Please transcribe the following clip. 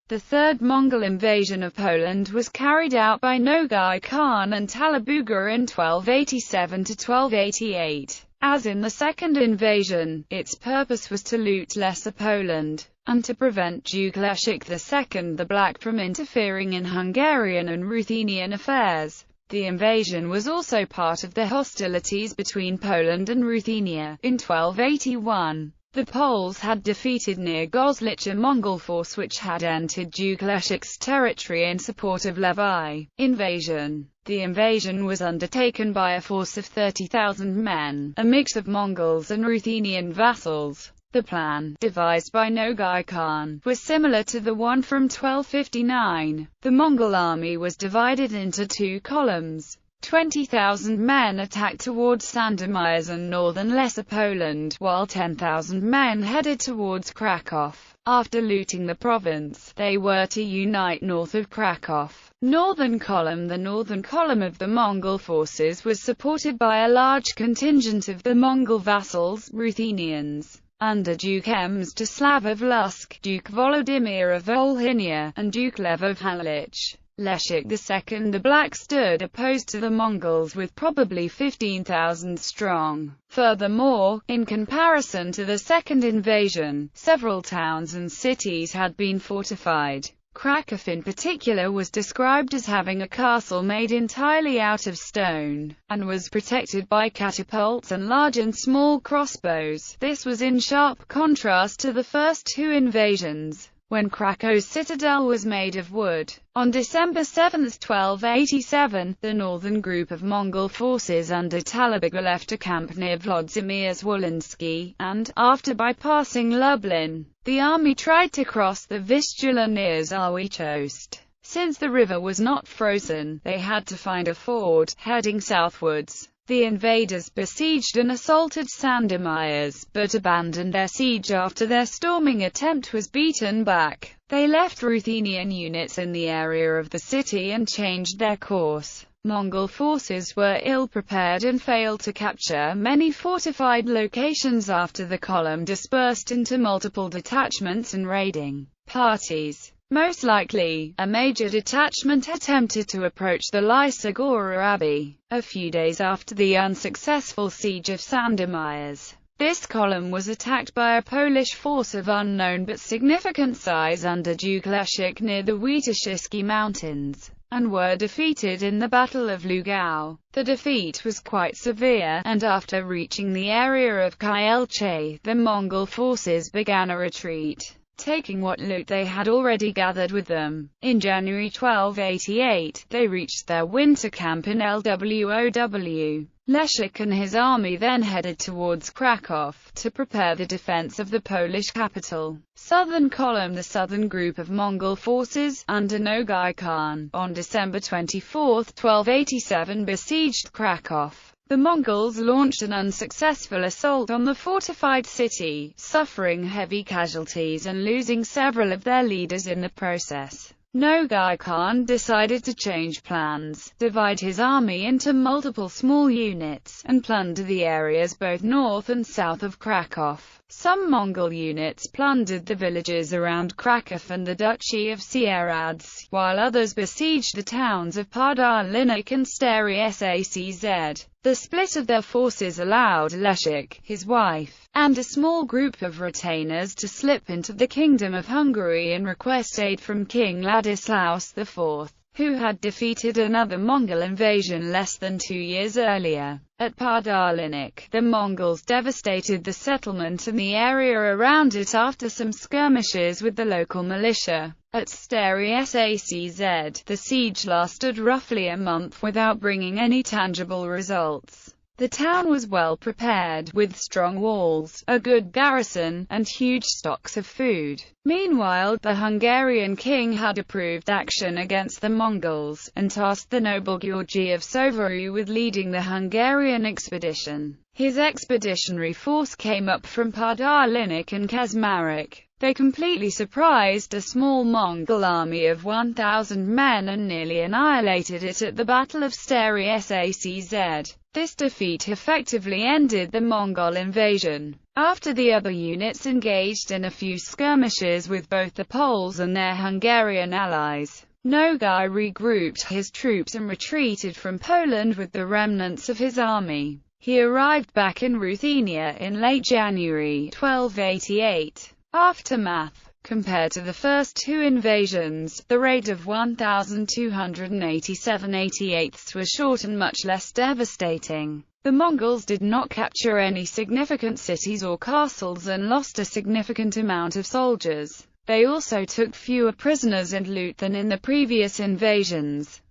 The third Mongol invasion of Poland was carried out by Nogai Khan and Talabuga in 1287–1288. As in the second invasion, its purpose was to loot Lesser Poland, and to prevent Duke Leszek II the Black from interfering in Hungarian and Ruthenian affairs. The invasion was also part of the hostilities between Poland and Ruthenia. In 1281, the Poles had defeated near Goslich a Mongol force which had entered Duke Leszek's territory in support of Levi's invasion. The invasion was undertaken by a force of 30,000 men, a mix of Mongols and Ruthenian vassals. The plan, devised by Nogai Khan, was similar to the one from 1259. The Mongol army was divided into two columns. 20,000 men attacked towards Sandomierz and northern Lesser Poland, while 10,000 men headed towards Kraków. After looting the province, they were to unite north of Kraków. Northern column. The northern column of the Mongol forces was supported by a large contingent of the Mongol vassals, Ruthenians, under Duke Mstislav of Leszek, Duke Volodymyr of Volhynia, and Duke Lev of Halich. Leszek II the Black stood opposed to the Mongols with probably 15,000 strong. Furthermore, in comparison to the second invasion, several towns and cities had been fortified. Kraków in particular was described as having a castle made entirely out of stone, and was protected by catapults and large and small crossbows. This was in sharp contrast to the first two invasions, when Krakow's citadel was made of wood. On December 7, 1287, the northern group of Mongol forces under Talabuga left a camp near Włodzimierz Wolyński, and, after bypassing Lublin, the army tried to cross the Vistula near Zawichost. Since the river was not frozen, they had to find a ford, heading southwards. The invaders besieged and assaulted Sandomierz, but abandoned their siege after their storming attempt was beaten back. They left Ruthenian units in the area of the city and changed their course. Mongol forces were ill-prepared and failed to capture many fortified locations after the column dispersed into multiple detachments and raiding parties. Most likely, a major detachment attempted to approach the Lysagora Abbey, a few days after the unsuccessful siege of Sandomierz. This column was attacked by a Polish force of unknown but significant size under Duke Leszek near the Wietoszycki Mountains, and were defeated in the Battle of Lugał. The defeat was quite severe, and after reaching the area of Kielce, the Mongol forces began a retreat, taking what loot they had already gathered with them. In January 1288, they reached their winter camp in Lwow. Leszek and his army then headed towards Kraków, to prepare the defense of the Polish capital. Southern column. The southern group of Mongol forces, under Nogai Khan, on December 24, 1287 besieged Kraków. The Mongols launched an unsuccessful assault on the fortified city, suffering heavy casualties and losing several of their leaders in the process. Nogai Khan decided to change plans, divide his army into multiple small units, and plunder the areas both north and south of Kraków. Some Mongol units plundered the villages around Kraków and the Duchy of Sieradz, while others besieged the towns of Podar-Linek and Stary Sacz. The split of their forces allowed Leszek, his wife, and a small group of retainers to slip into the Kingdom of Hungary and request aid from King Ladislaus IV, who had defeated another Mongol invasion less than 2 years earlier. At Podar-Linek, the Mongols devastated the settlement and the area around it after some skirmishes with the local militia. At Stary Sacz, the siege lasted roughly a month without bringing any tangible results. The town was well prepared, with strong walls, a good garrison, and huge stocks of food. Meanwhile, the Hungarian king had approved action against the Mongols, and tasked the noble György of Soveru with leading the Hungarian expedition. His expeditionary force came up from Podar-Linek and Kesmarek. They completely surprised a small Mongol army of 1,000 men and nearly annihilated it at the Battle of Stary Sacz. This defeat effectively ended the Mongol invasion. After the other units engaged in a few skirmishes with both the Poles and their Hungarian allies, Nogai regrouped his troops and retreated from Poland with the remnants of his army. He arrived back in Ruthenia in late January 1288. Aftermath. Compared to the first two invasions, the raid of 1287/88 was short and much less devastating. The Mongols did not capture any significant cities or castles and lost a significant amount of soldiers. They also took fewer prisoners and loot than in the previous invasions.